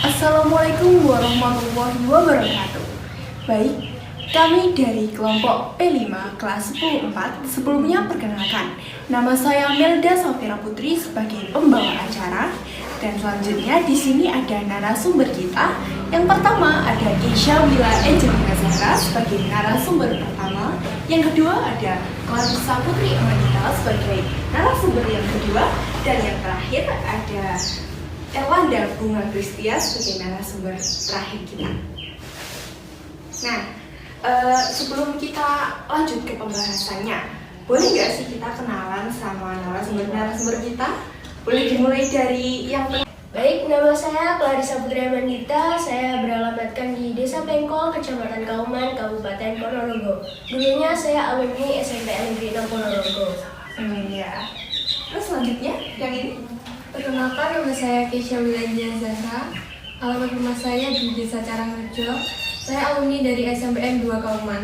Assalamualaikum warahmatullahi wabarakatuh. Baik, kami dari kelompok P5 kelas 10-4 sebelumnya perkenalkan. Nama saya Melda Safira Putri sebagai pembawa acara. Dan selanjutnya di sini ada narasumber kita. Yang pertama ada Keisha Wila Angelina Zahra sebagai narasumber pertama. Yang kedua ada Clarissa Putri Amanita sebagai narasumber yang kedua. Dan yang terakhir ada Erlanda Bunga Kristia sebagai narasumber terakhir kita. Nah, sebelum kita lanjut ke pembahasannya, boleh nggak sih kita kenalan sama narasumber kita? Boleh dimulai dari yang Baik, nama saya Clarissa Putri Amanita. Saya beralamatkan di Desa Pengkol, Kecamatan Kauman, Kabupaten Ponorogo. Dulunya saya alumni SMP Negeri 6 Ponorogo. Ya. Terus selanjutnya yang ini? Perkenalkan, nama saya Keisha Wila Angelina Zahra. Alamat rumah saya di Desa Carangrejo. Saya alumni dari SMPN 2 Kauman.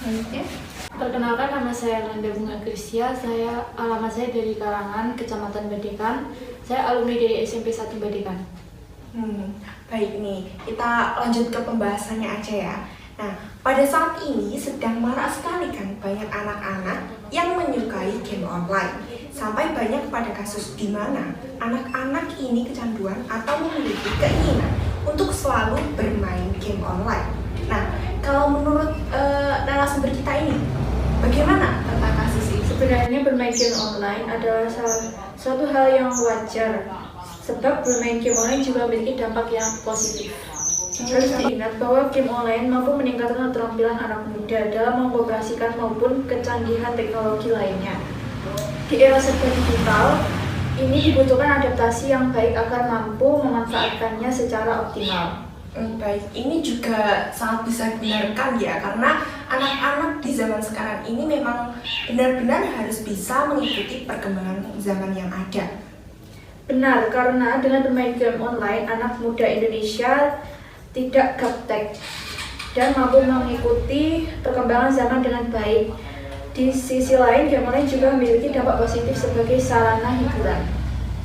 Selanjutnya? Perkenalkan, nama saya Erlanda Bunga Kristia. Alamat saya dari Karangan, Kecamatan Badekan. Saya alumni dari SMP 1 Badekan. Baik nih, kita lanjut ke pembahasannya aja ya. Nah, pada saat ini sedang marak sekali kan banyak anak-anak yang menyukai game online. Sampai banyak pada kasus di mana anak-anak ini kecanduan atau memiliki keinginan untuk selalu bermain game online. Nah, kalau menurut narasumber kita ini, bagaimana tentang kasus ini? Sebenarnya bermain game online adalah suatu hal yang wajar, sebab bermain game online juga memiliki dampak yang positif. Harus diingat bahwa game online mampu meningkatkan keterampilan anak muda dalam mengoperasikan maupun kecanggihan teknologi lainnya. Di era serba digital, ini dibutuhkan adaptasi yang baik agar mampu memanfaatkannya secara optimal. Baik, ini juga sangat bisa dibenarkan ya, karena anak-anak di zaman sekarang ini memang benar-benar harus bisa mengikuti perkembangan zaman yang ada. Benar, karena dengan bermain game online, anak muda Indonesia tidak gaptek dan mampu mengikuti perkembangan zaman dengan baik. Di sisi lain, game online juga memiliki dampak positif sebagai sarana hiburan.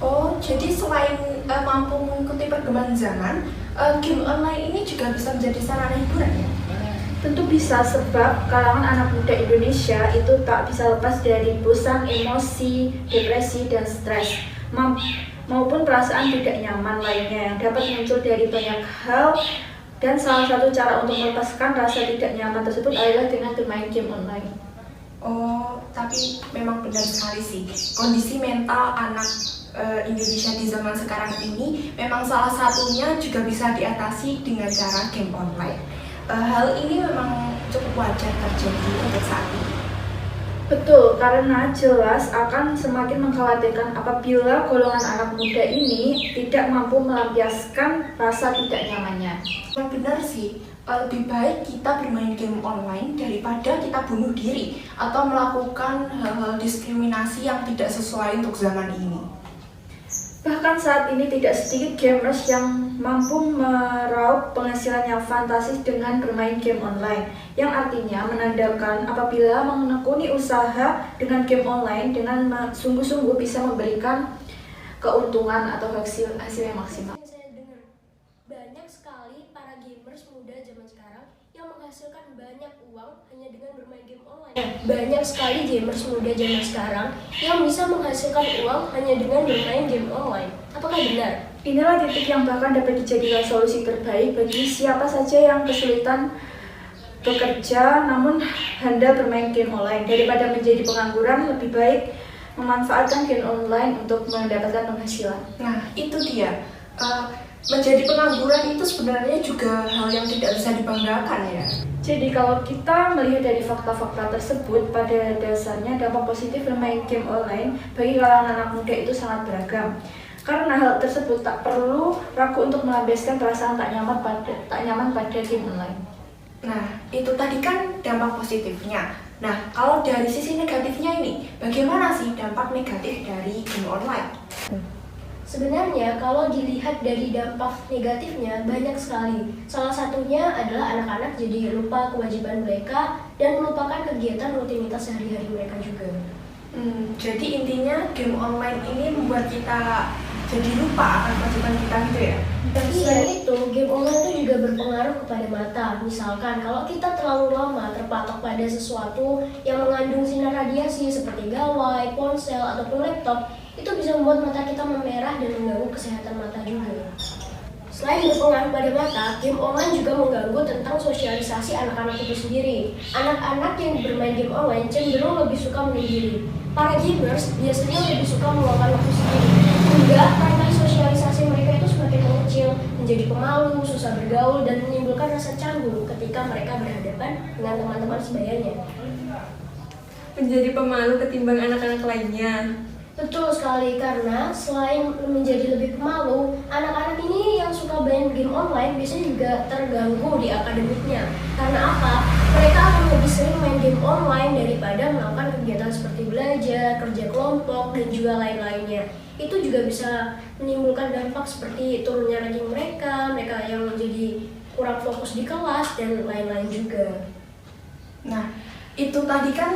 Oh, jadi selain mampu mengikuti perkembangan zaman, game online ini juga bisa menjadi sarana hiburan ya? Tentu bisa, sebab kalangan anak muda Indonesia itu tak bisa lepas dari bosan, emosi, depresi, dan stres, maupun perasaan tidak nyaman lainnya yang dapat muncul dari banyak hal. Dan salah satu cara untuk melepaskan rasa tidak nyaman tersebut adalah dengan bermain game online. Oh, tapi memang benar sekali sih, kondisi mental anak Indonesia di zaman sekarang ini memang salah satunya juga bisa diatasi dengan cara game online. Hal ini memang cukup wajar terjadi untuk saat ini. Betul, karena jelas akan semakin mengkhawatirkan apabila golongan anak muda ini tidak mampu melampiaskan rasa tidak nyamannya. Yang benar sih, lebih baik kita bermain game online daripada kita bunuh diri atau melakukan hal-hal diskriminasi yang tidak sesuai untuk zaman ini. Bahkan saat ini tidak sedikit gamers yang mampu meraup penghasilan yang fantastis dengan bermain game online, yang artinya menandakan apabila menekuni usaha dengan game online dengan sungguh-sungguh bisa memberikan keuntungan atau hasil yang maksimal. Saya dengar banyak sekali para gamers muda zaman sekarang yang menghasilkan banyak uang hanya dengan bermain game online. Banyak sekali gamers muda zaman sekarang yang bisa menghasilkan uang hanya dengan bermain game online. Apakah benar? Inilah titik yang bahkan dapat dijadikan solusi terbaik bagi siapa saja yang kesulitan bekerja namun handal bermain game online. Daripada menjadi pengangguran, lebih baik memanfaatkan game online untuk mendapatkan penghasilan. Nah, itu dia. menjadi pengangguran itu sebenarnya juga hal yang tidak bisa dibanggakan ya. Jadi kalau kita melihat dari fakta-fakta tersebut, pada dasarnya dampak positif bermain game online bagi kalangan anak muda itu sangat beragam. Karena hal tersebut tak perlu ragu untuk melampiaskan perasaan tak nyaman pada game online. Nah, itu tadi kan dampak positifnya. Nah, kalau dari sisi negatifnya ini, bagaimana sih dampak negatif dari game online? Sebenarnya kalau dilihat dari dampak negatifnya banyak sekali. Salah satunya adalah anak-anak jadi lupa kewajiban mereka dan melupakan kegiatan rutinitas sehari-hari mereka juga. Jadi intinya game online ini membuat kita jadi lupa akan kewajiban kita gitu ya? Dan selain itu, game online itu juga berpengaruh kepada mata. Misalkan kalau kita terlalu lama terpatok pada sesuatu yang mengandung sinar radiasi seperti gawai, ponsel, ataupun laptop, itu bisa membuat mata kita memerah dan mengganggu kesehatan mata juga. Selain berpengaruh pada mata, game online juga mengganggu tentang sosialisasi anak-anak itu sendiri. Anak-anak yang bermain game online cenderung lebih suka menyendiri. Para gamers biasanya lebih suka meluangkan waktu sendiri. Hingga karena sosialisasi mereka itu semakin mengecil, menjadi pemalu, susah bergaul, dan menimbulkan rasa canggung ketika mereka berhadapan dengan teman-teman sebayanya. Menjadi pemalu ketimbang anak-anak lainnya. Betul sekali, karena selain menjadi lebih pemalu, anak-anak ini yang suka main game online biasanya juga terganggu di akademiknya. Karena apa? Mereka akan lebih sering main game online daripada melakukan kegiatan seperti belajar, kerja kelompok, dan juga lain-lainnya. Itu juga bisa menimbulkan dampak seperti turunnya ranking mereka yang menjadi kurang fokus di kelas, dan lain-lain juga. Nah, itu tadi kan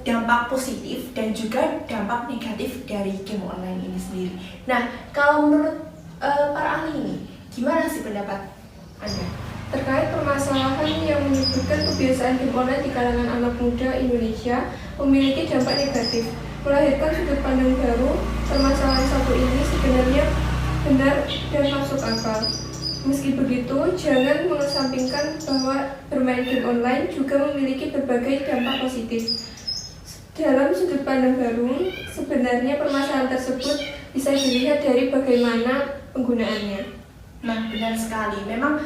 dampak positif dan juga dampak negatif dari game online ini sendiri. Nah, kalau menurut para ahli ini, gimana sih pendapat Anda? Terkait permasalahan yang menyebutkan kebiasaan game online di kalangan anak muda Indonesia memiliki dampak negatif, melahirkan sudut pandang baru. Permasalahan satu ini sebenarnya benar dan masuk akal. Meski begitu, jangan mengesampingkan bahwa bermain game online juga memiliki berbagai dampak positif. Dalam sudut pandang baru, sebenarnya permasalahan tersebut bisa dilihat dari bagaimana penggunaannya. Nah, benar sekali. Memang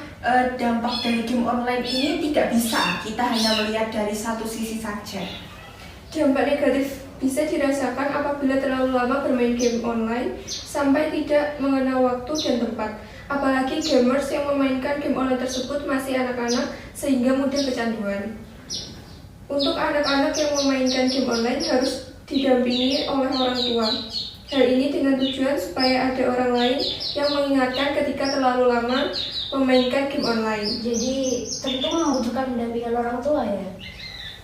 dampak dari game online ini tidak bisa kita hanya melihat dari satu sisi saja. Dampak negatif bisa dirasakan apabila terlalu lama bermain game online sampai tidak mengenal waktu dan tempat. Apalagi gamers yang memainkan game online tersebut masih anak-anak sehingga mudah kecanduan. Untuk anak-anak yang memainkan game online harus didampingi oleh orang tua. Hal ini dengan tujuan supaya ada orang lain yang mengingatkan ketika terlalu lama memainkan game online. Jadi tentu membutuhkan pendampingan orang tua ya.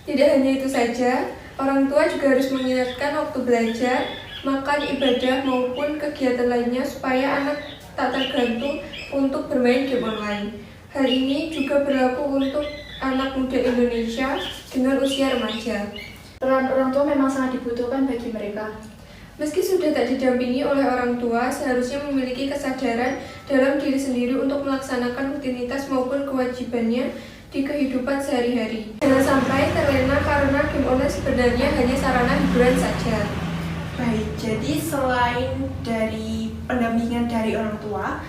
Tidak hanya itu saja, orang tua juga harus mengingatkan waktu belajar, makan, ibadah maupun kegiatan lainnya supaya anak tak tergantung untuk bermain game online. Hal ini juga berlaku untuk anak muda Indonesia dengan usia remaja. Peran orang tua memang sangat dibutuhkan bagi mereka. Meski sudah tak didampingi oleh orang tua, seharusnya memiliki kesadaran dalam diri sendiri untuk melaksanakan rutinitas maupun kewajibannya di kehidupan sehari-hari. Jangan sampai terlena karena game online sebenarnya hanya sarana hiburan saja. Baik, jadi selain dari pendampingan dari orang tua,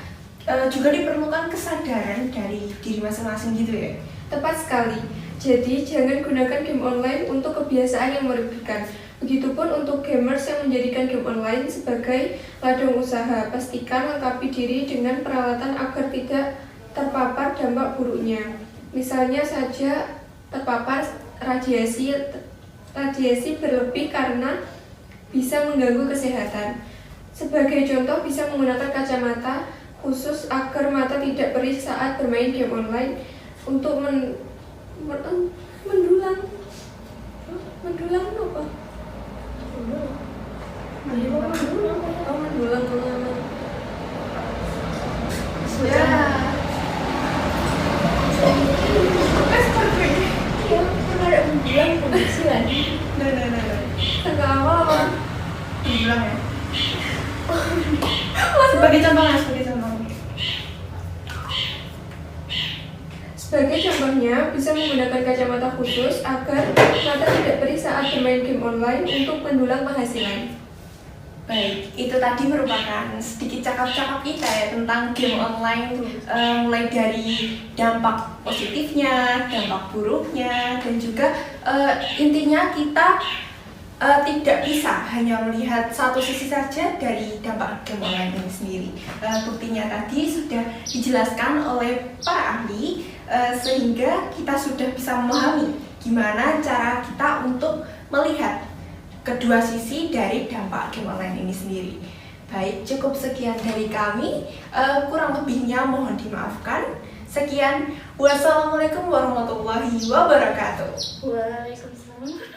juga diperlukan kesadaran dari diri masing-masing gitu ya? Tepat sekali. Jadi, jangan gunakan game online untuk kebiasaan yang merugikan. Begitupun untuk gamers yang menjadikan game online sebagai ladang usaha. Pastikan lengkapi diri dengan peralatan agar tidak terpapar dampak buruknya. Misalnya saja terpapar radiasi berlebih karena bisa mengganggu kesehatan. Sebagai contoh, bisa menggunakan kacamata khusus agar mata tidak perih saat bermain game online untuk mendulang apa? Mendulang pengalaman. Ya. Iya, kan ada mendulang penghasilan. Nah. Agak awal apa? Dibilang ya. Sebagai contoh. Sebagai contohnya, bisa menggunakan kacamata khusus agar mata tidak perih saat bermain game online untuk mendulang penghasilan. Baik, itu tadi merupakan sedikit cakap-cakap kita ya tentang game online, mulai dari dampak positifnya, dampak buruknya, dan juga intinya kita tidak bisa hanya melihat satu sisi saja dari dampak game online ini sendiri. Buktinya tadi sudah dijelaskan oleh para ahli, sehingga kita sudah bisa memahami gimana cara kita untuk melihat kedua sisi dari dampak game online ini sendiri. Baik, cukup sekian dari kami. Kurang lebihnya mohon dimaafkan. Sekian, wassalamualaikum warahmatullahi wabarakatuh. Waalaikumsalam.